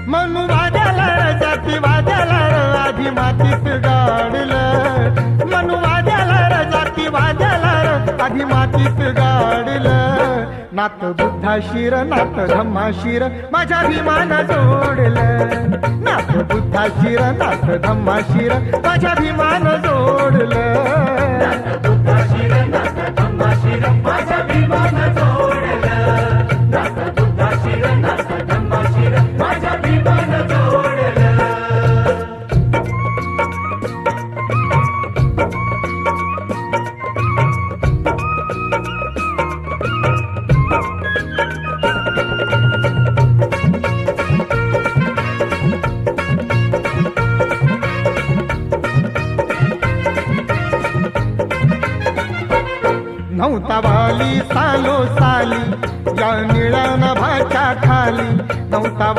म्हणू वाद्याला जाती वाद्याला आधी मातीत गाडलं, म्हणू वाद्याला जाती वाद्याला आधी मातीत गाडलं. नात बुद्धाशीर नात धम्माशीर माझ्या भीमान जोडलं, नात बुद्धाशीर नात धम्माशीर माझ्या भीमान जोडलं. नाथ बुद्धाशीर नाथ धम्माशीर माझ्या भीमान जोडलं, नाथ बुद्धाशीर नाथ धम्माशीर माझ्या भीमान जोडलं. नव्हता वाली सालो साली या निळ्या नभाच्या खाली, नव्हता